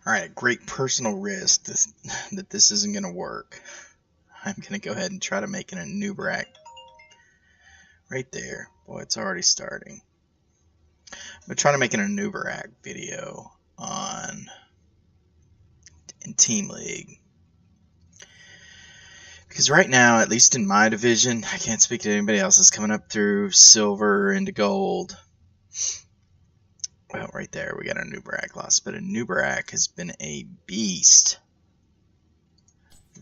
Alright, great personal risk that this isn't going to work. I'm going to go ahead and try to make an Anub'arak right there. Boy, it's already starting. I'm going to try to make an Anub'arak video in Team League. Because right now, at least in my division, I can't speak to anybody else that's coming up through silver into gold. Well, right there, we got a Anub'arak loss, but Anub'arak has been a beast.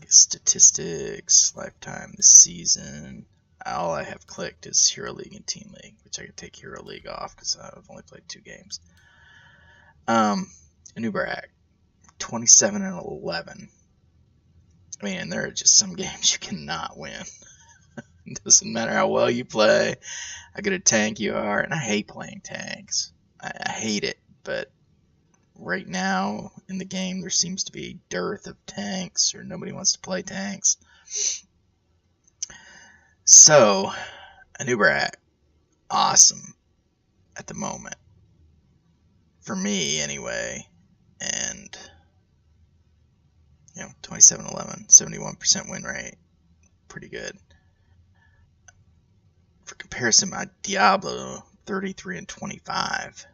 Statistics, lifetime this season. All I have clicked is Hero League and Team League, which I could take Hero League off because I've only played 2 games. Anub'arak, 27 and 11. I mean, there are just some games you cannot win. It doesn't matter how well you play, how good a tank you are, and I hate playing tanks. I hate it, but right now in the game there seems to be a dearth of tanks, or nobody wants to play tanks. So, Anub'arak, awesome at the moment. For me, anyway. And, 27-11, 71% win rate. Pretty good. For comparison, my Diablo, 33 and 25.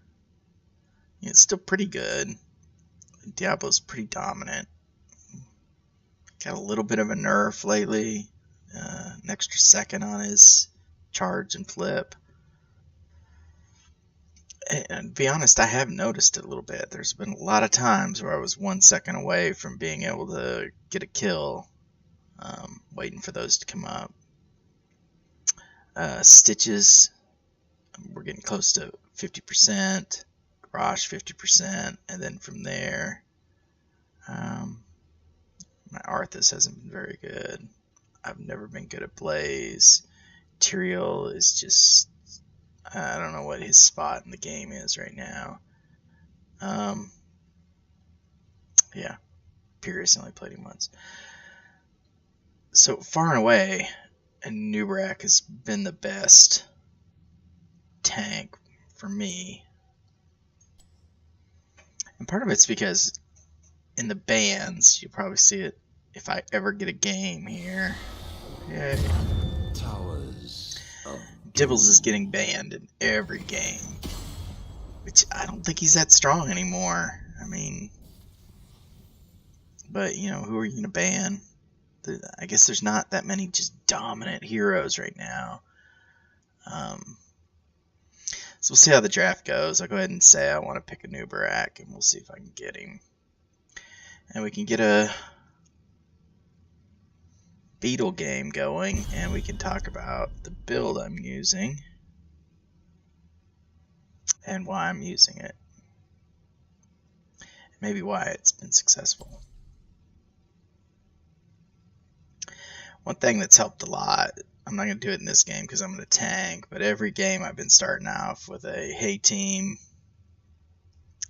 It's still pretty good. Diablo's pretty dominant. Got a little bit of a nerf lately. An extra second on his charge and flip. And to be honest, I have noticed it a little bit. There's been a lot of times where I was 1 second away from being able to get a kill, waiting for those to come up. Stitches, we're getting close to 50%. Garage 50%, and then from there, my Arthas hasn't been very good. I've never been good at Blaze. Tyrael is just, I don't know what his spot in the game is right now. Yeah, Pyrrhus only played him once. So far and away, Anub'arak has been the best tank for me. And part of it's because in the bans, you'll probably see it if I ever get a game here. Yay. Dibbles is getting banned in every game, which I don't think he's that strong anymore. I mean, but who are you gonna ban? I guess there's not that many just dominant heroes right now. So we'll see how the draft goes. I'll go ahead and say I want to pick Anub'arak, and we'll see if I can get him. And we can get a Beetle game going, and we can talk about the build I'm using and why I'm using it. Maybe why it's been successful. One thing that's helped a lot, I'm not going to do it in this game because I'm going to tank, but every game I've been starting off with a, hey team,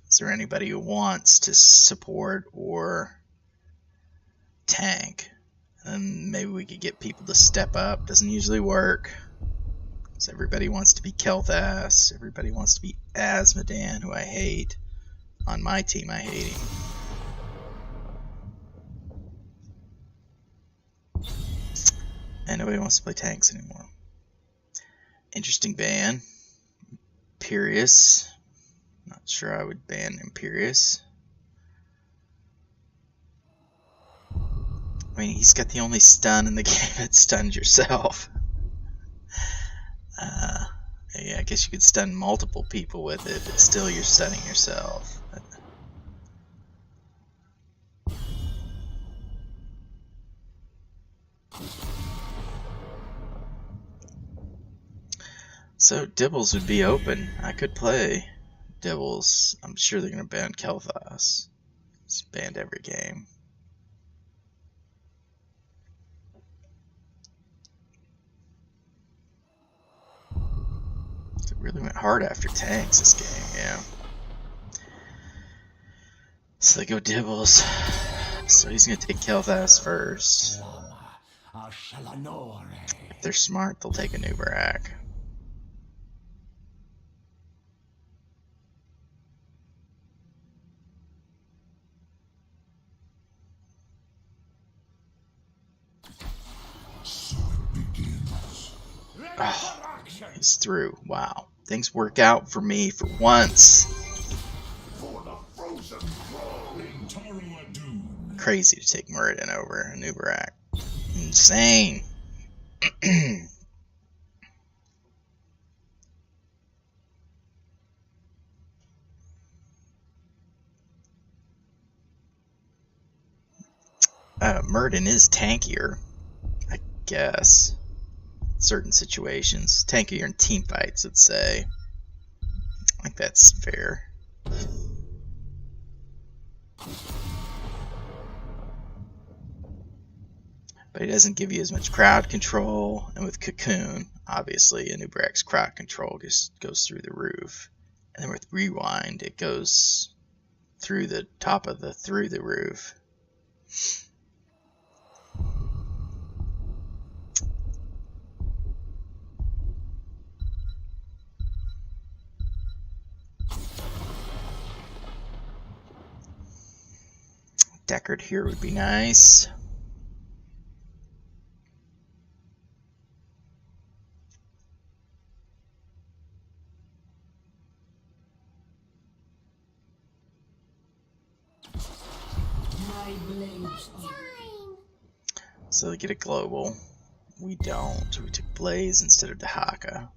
is there anybody who wants to support or tank? And maybe we could get people to step up. Doesn't usually work, because everybody wants to be Kel'Thas, everybody wants to be Azmodan, who I hate. On my team, I hate him. And nobody wants to play tanks anymore. Interesting ban. Imperius. Not sure I would ban Imperius. I mean, he's got the only stun in the game that stuns yourself. Yeah, I guess you could stun multiple people with it, but still you're stunning yourself. So Dibbles would be open. I could play Dibbles. I'm sure they're going to ban Kel'Thas. It's banned every game. It really went hard after tanks this game, yeah. So they go Dibbles. So he's going to take Kel'Thas first. If they're smart, they'll take Anub'arak. Oh, he's through. Wow. Things work out for me for once. Crazy to take Muradin over Anub'arak. Insane. Muradin is tankier, I guess. Certain situations. Tankier in team fights, let's say. I think that's fair. But he doesn't give you as much crowd control, and with Cocoon, obviously, Anub'arak's crowd control just goes through the roof. And then with Rewind, it goes through the top of the roof. Deckard here would be nice. So they get a global. We don't. We took Blaze instead of Dahaka.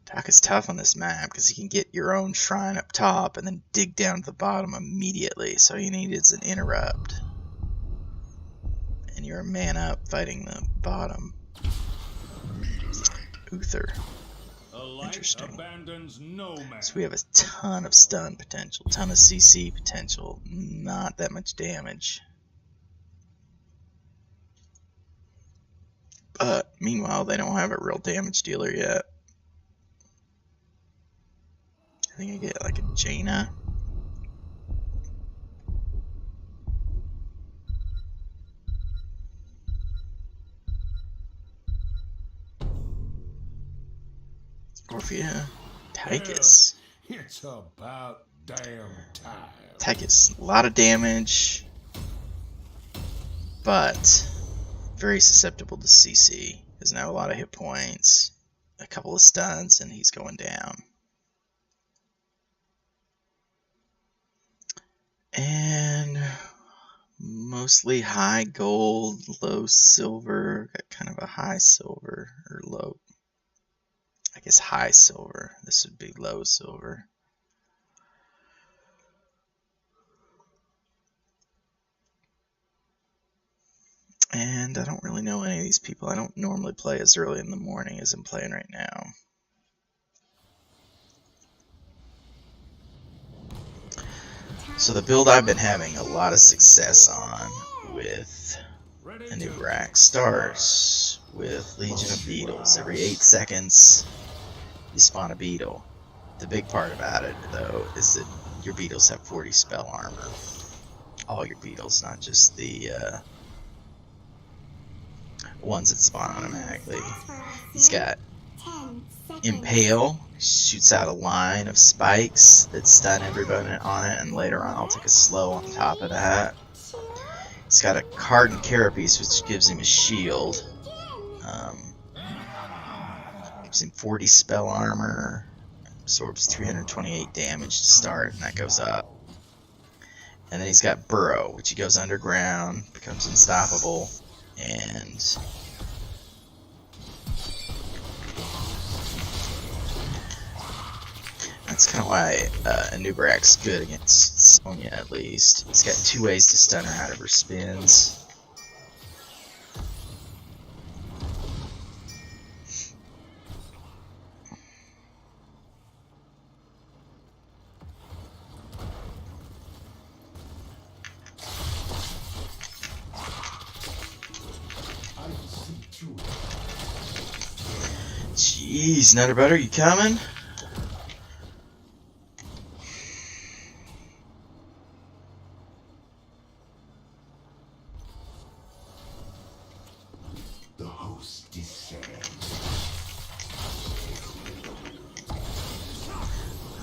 Dahaka's tough on this map because he can get your own shrine up top and then dig down to the bottom immediately. So all you need is an interrupt. And you're a man up fighting the bottom. Uther. Interesting. So we have a ton of stun potential, ton of CC potential, not that much damage. But meanwhile, they don't have a real damage dealer yet. I think I get like a Jaina. Orphea. Tychus. It's about damn time. Tychus, a lot of damage, but very susceptible to CC. Doesn't have a lot of hit points, a couple of stuns, and he's going down. And mostly high gold, low silver. Got kind of a high silver, or low, I guess high silver. This would be low silver. And I don't really know any of these people. I don't normally play as early in the morning as I'm playing right now. So the build I've been having a lot of success on with Anub'arak starts with Legion of Beetles. Every 8 seconds you spawn a beetle. The big part about it, though, is that your beetles have 40 spell armor. All your beetles, not just the ones that spawn automatically. He's got Impale, shoots out a line of spikes that stun everybody on it, and later on I'll take a slow on top of that. He's got a Cardant Carapace, which gives him a shield. Gives him 40 spell armor, absorbs 328 damage to start, and that goes up. And then he's got Burrow, which he goes underground, becomes unstoppable, and that's kind of why Anub'arak's good against Sonya, at least. He's got 2 ways to stun her out of her spins. Jeez, Nutter Butter, you coming? The host descends.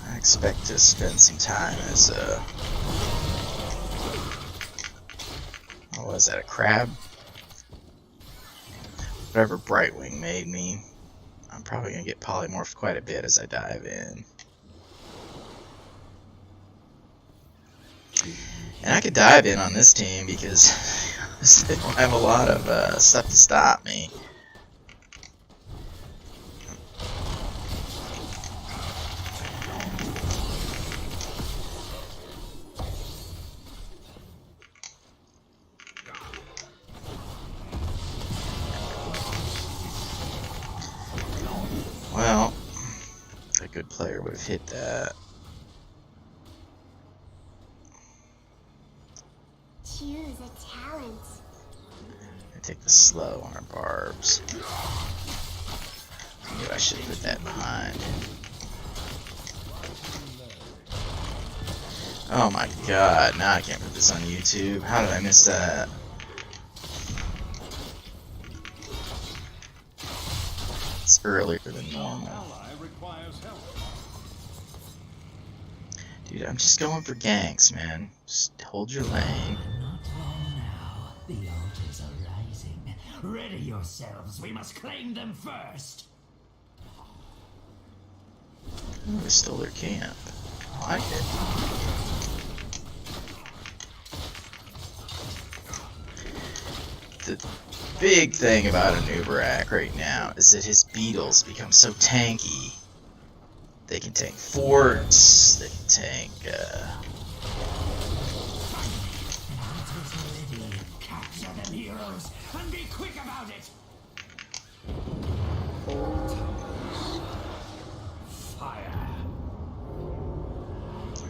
I expect to spend some time as a... What was that, a crab? Whatever Brightwing made me, I'm probably going to get polymorphed quite a bit as I dive in. And I could dive in on this team because they don't have a lot of stuff to stop me. Well, a good player would have hit that. Choose a talent. I take the slow on our barbs. I knew I should have put that behind. Oh my god, now I can't put this on YouTube. How did I miss that? It's earlier than normal. Dude, I'm just going for ganks, man. Just hold your lane. Not long now. The altars are rising. Ready yourselves. We must claim them first. Oh, they stole their camp. I like it. The big thing about Anub'arak right now is that his beetles become so tanky. They can tank forts, they can tank, Capture them, heroes, and be quick about it. Fire.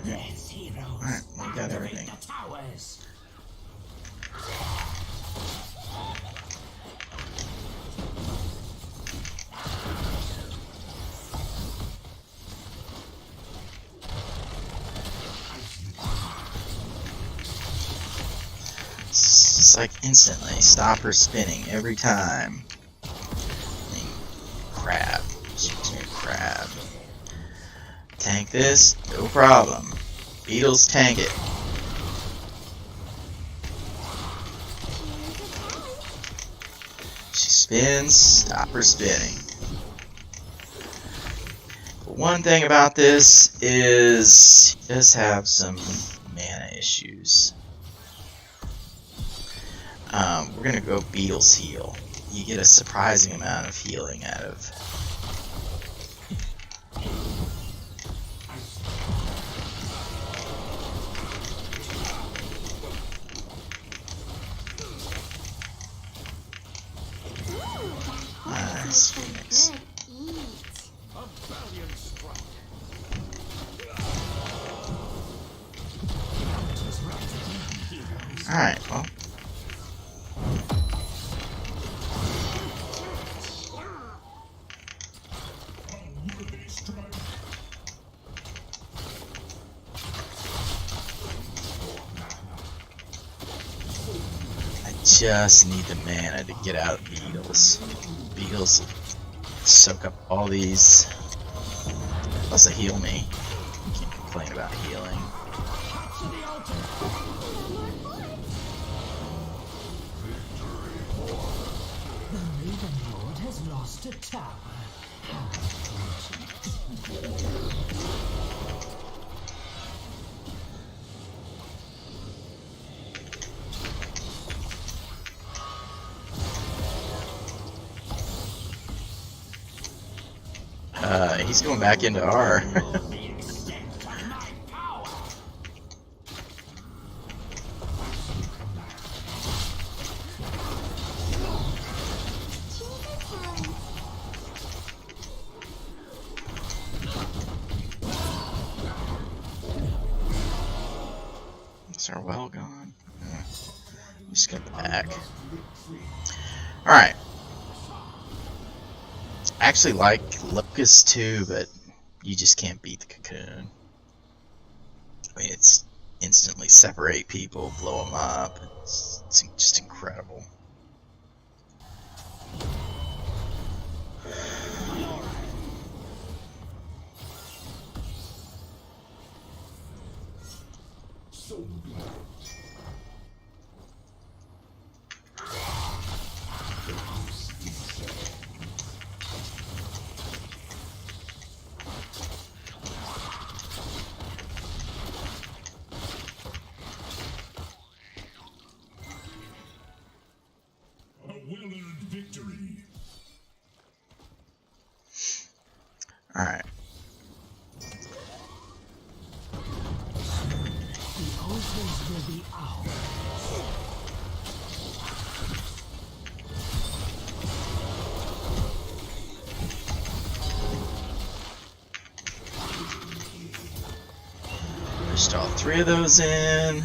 Yes, heroes. Alright, we got everything. The towers. It's like instantly stop her spinning every time. I mean, crab. She's a crab. Tank this, no problem. Beetles tank it. She spins, stop her spinning. But one thing about this is he does have some mana issues. We're gonna go Beetle's heal. You get a surprising amount of healing out of. Nice, Phoenix. Alright, well. Just need the mana to get out Beetles. Beetles soak up all these. Plus they heal me. Can't complain about healing. The Raven Lord has lost a tower. He's going back into R. Is our well gone? Yeah. Just got the back. Alright. I actually like Locust too, but you just can't beat the Cocoon. I mean, it's instantly separate people, blow them up. It's just incredible. Alright. The altars will be ours. Pushed all 3 of those in.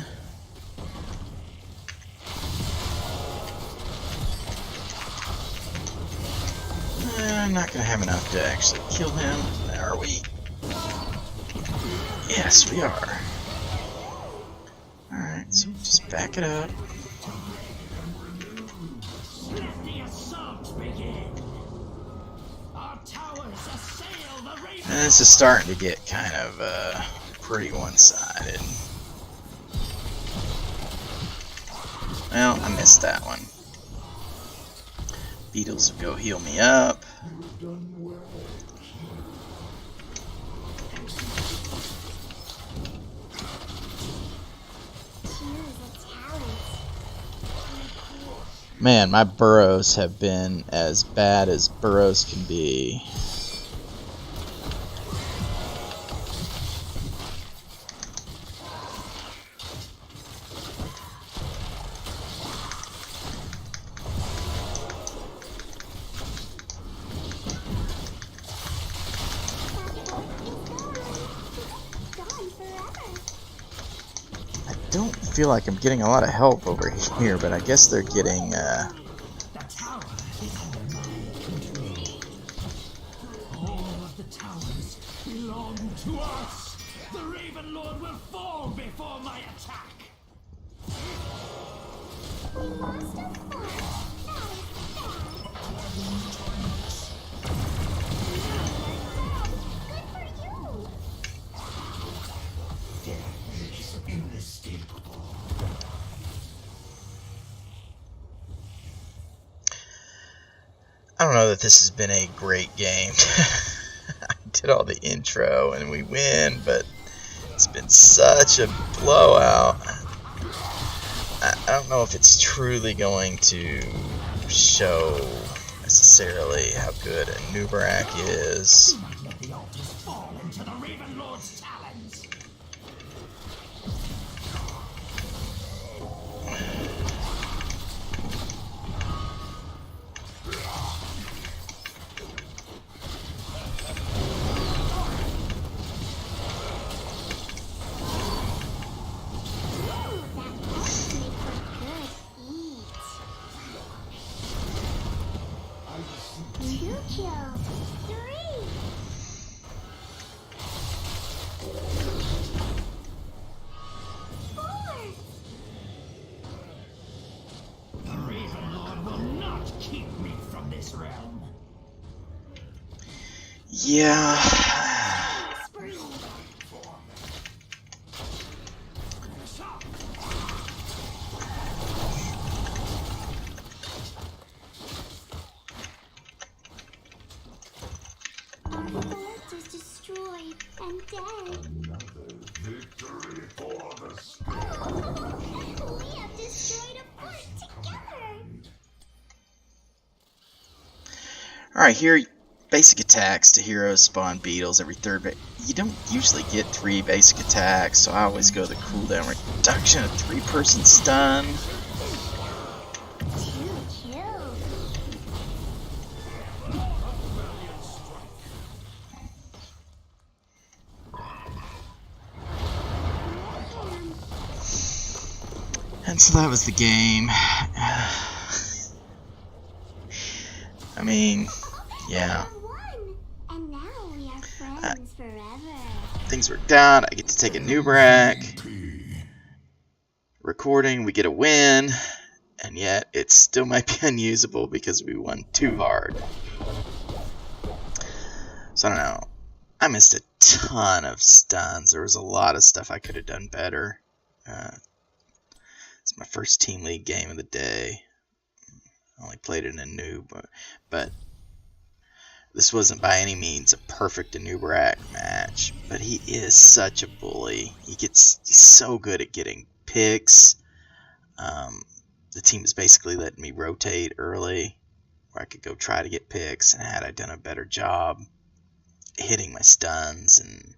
I'm not gonna have enough to actually kill him. Are we? Yes, we are. Alright, so just back it up. Let the assault begin. Our towers assail the raven. And this is starting to get kind of pretty one-sided. Well, I missed that one. Beetles will go heal me up. Man, my burrows have been as bad as burrows can be. I don't feel like I'm getting a lot of help over here, but I guess they're getting The tower is under my control. All of the towers belong to us. The Raven Lord will fall before my attack. We lost a foot. Good for you. Death is inescapable. I don't know that this has been a great game. I did all the intro and we win, but it's been such a blowout. I don't know if it's truly going to show necessarily how good Anub'arak is. You might let the altars fall into the Raven Lord's talons. Two kills. 3. The Raven Lord will not keep me from this realm. Yeah. Spree. The fort is destroyed and dead. Another victory for the spirit. We have destroyed a fort together. Alright, here, basic attacks to heroes spawn beetles every third. But you don't usually get 3 basic attacks, so I always go the cooldown reduction, a 3-person stun. 2 kills. And so that was the game. I mean, yeah. Won. And now we are friends forever. Things worked out. I get to take Anub'arak. Recording, we get a win. And yet, it still might be unusable because we won too hard. So I don't know. I missed a ton of stuns. There was a lot of stuff I could have done better. It's my first team league game of the day. I only played in a noob, but this wasn't by any means a perfect Anub'arak match. But he is such a bully. He's so good at getting picks. The team is basically letting me rotate early, where I could go try to get picks. And had I done a better job, hitting my stuns, and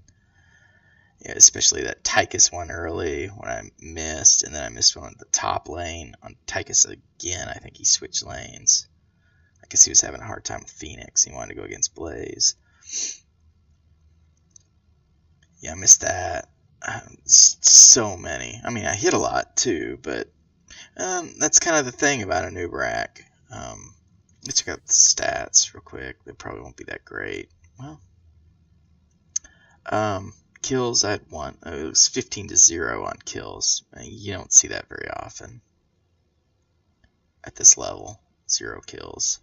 yeah, especially that Tychus one early when I missed, and then I missed one at the top lane on Tychus again. I think he switched lanes. I guess he was having a hard time with Phoenix. He wanted to go against Blaze. Yeah, I missed that. So many. I mean, I hit a lot too, but that's kind of the thing about Anub'arak. Let's check out the stats real quick. They probably won't be that great. Well, kills, I had one. It was 15-0 on kills. You don't see that very often at this level. 0 kills.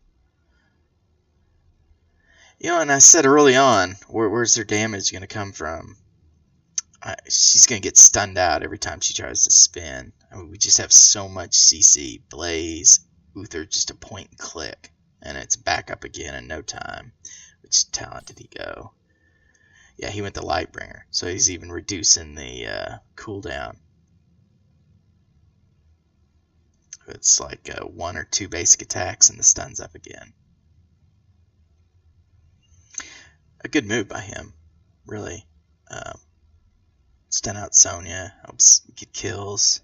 You know, and I said early on, where's their damage going to come from? She's going to get stunned out every time she tries to spin. I mean, we just have so much CC. Blaze, Uther, just a point and click. And it's back up again in no time. Which talent did he go? Yeah, he went the Lightbringer. So he's even reducing the cooldown. It's like 1 or 2 basic attacks and the stun's up again. A good move by him, really. Stun out Sonya, helps get kills.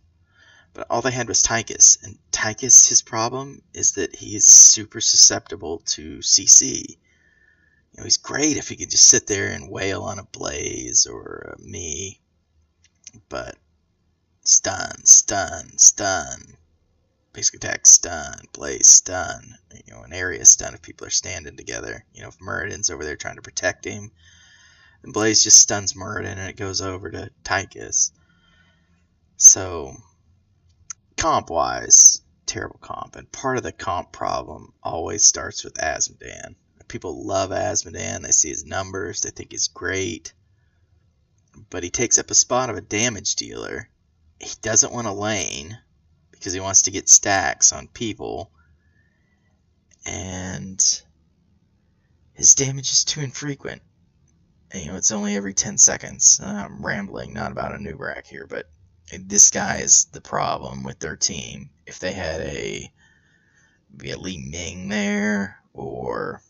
But all they had was Tychus. And Tychus, his problem is that he is super susceptible to CC. You know, he's great if he could just sit there and wail on a Blaze or a me. But stun, stun, stun. Basic attack stun, Blaze stun. You know, an area stun if people are standing together. You know, if Muradin's over there trying to protect him. And Blaze just stuns Muradin and it goes over to Tychus. So, comp-wise, terrible comp. And part of the comp problem always starts with Azmodan. People love Azmodan. They see his numbers. They think he's great. But he takes up a spot of a damage dealer. He doesn't want to lane because he wants to get stacks on people. And his damage is too infrequent. And, you know, it's only every 10 seconds. I'm rambling, not about Anub'arak here, but this guy is the problem with their team. If they had maybe a Li Ming there, or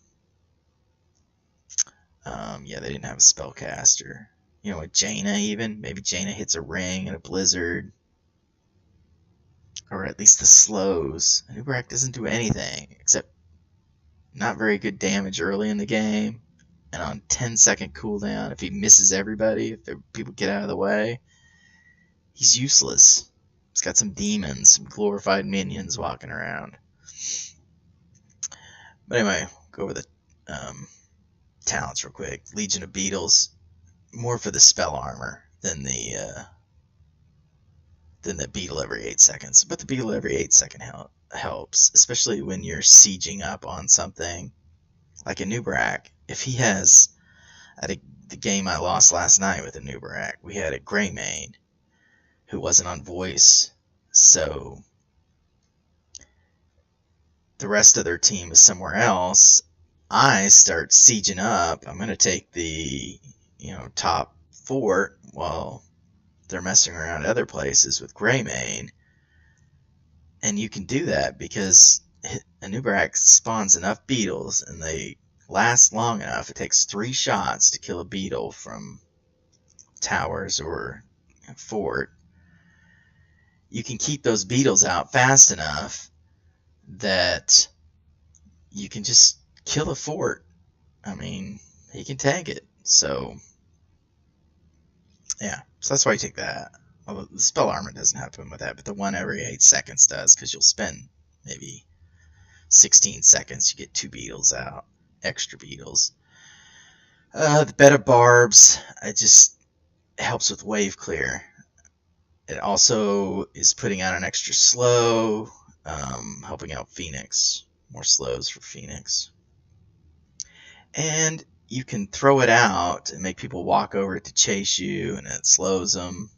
yeah, they didn't have a spellcaster. You know, a Jaina even. Maybe Jaina hits a ring and a blizzard. Or at least the slows. Anub'arak doesn't do anything except not very good damage early in the game. And on 10-second cooldown, if he misses everybody, if people get out of the way, he's useless. He's got some demons, some glorified minions walking around. But anyway, go over the talents real quick. Legion of Beetles, more for the spell armor than the Beetle every 8 seconds. But the Beetle every 8 second helps, especially when you're sieging up on something like Anub'arak. If he has, at the game I lost last night with Anub'arak, we had a Greymane who wasn't on voice, so the rest of their team is somewhere else. I start sieging up. I'm going to take the, top fort while they're messing around other places with Greymane. And you can do that because Anub'arak spawns enough beetles and they last long enough. It takes 3 shots to kill a beetle from towers or fort. You can keep those beetles out fast enough that you can just kill a fort. I mean, he can tank it. So, yeah. So that's why you take that. Well, the spell armor doesn't happen with that, but the one every 8 seconds does, because you'll spend maybe 16 seconds. You get 2 beetles out. Extra beetles. The bed of barbs, it just helps with wave clear. It also is putting out an extra slow, helping out Phoenix. More slows for Phoenix. And you can throw it out and make people walk over it to chase you, and it slows them.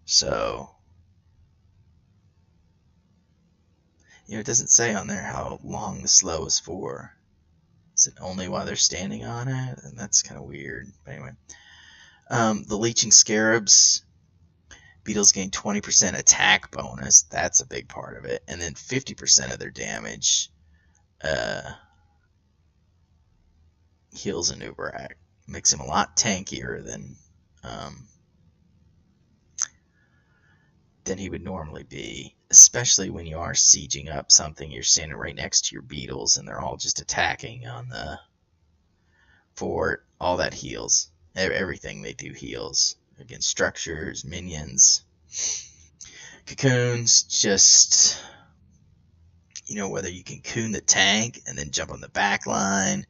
So, it doesn't say on there how long the slow is for. Is it only while they're standing on it? And that's kind of weird. But anyway. The Leeching Scarabs. Beetles gain 20% attack bonus. That's a big part of it. And then 50% of their damage heals Anub'arak. Makes him a lot tankier than he would normally be, especially when you are sieging up something. You're standing right next to your beetles and they're all just attacking on the fort. All that heals. Everything they do heals against structures, minions. Cocoons, just, you know, whether you can cocoon the tank and then jump on the back line,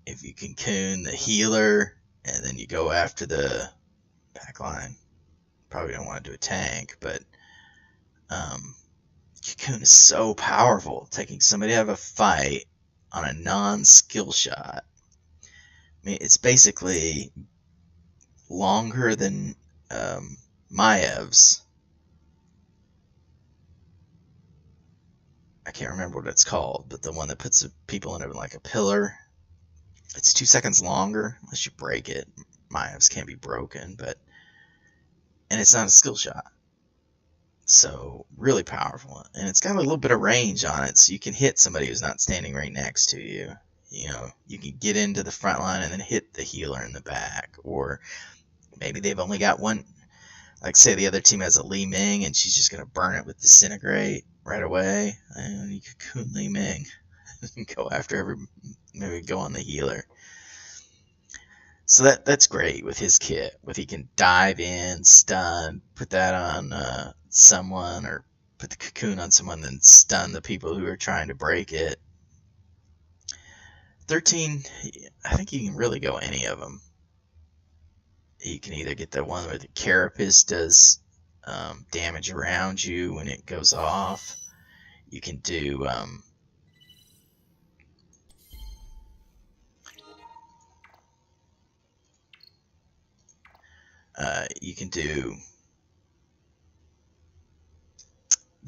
if you can cocoon the healer and then you go after the back line. Probably don't want to do a tank, but cocoon is so powerful, taking somebody out of a fight on a non-skill shot. I mean, it's basically longer than Maev's. I can't remember what it's called, but the one that puts people in like a pillar. It's 2 seconds longer, unless you break it. Maev's can't be broken, and it's not a skill shot. So, really powerful. And it's got a little bit of range on it, so you can hit somebody who's not standing right next to you. You know, you can get into the front line and then hit the healer in the back. Or maybe they've only got one. Like, say the other team has a Li Ming and she's just going to burn it with Disintegrate right away. And you cocoon Li Ming and go after maybe go on the healer. So that's great with his kit. He can dive in, stun, put that on someone, or put the cocoon on someone, then stun the people who are trying to break it. 13, I think you can really go any of them. You can either get the one where the carapace does damage around you when it goes off. You can do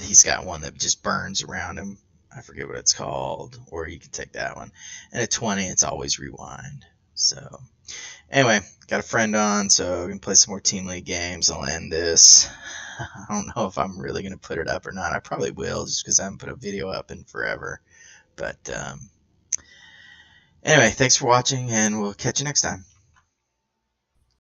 he's got one that just burns around him. I forget what it's called. Or you can take that one. And at 20, it's always rewind. So, anyway, got a friend on, so we can play some more Team League games. I'll end this. I don't know if I'm really going to put it up or not. I probably will, just because I haven't put a video up in forever. But, anyway, thanks for watching, and we'll catch you next time.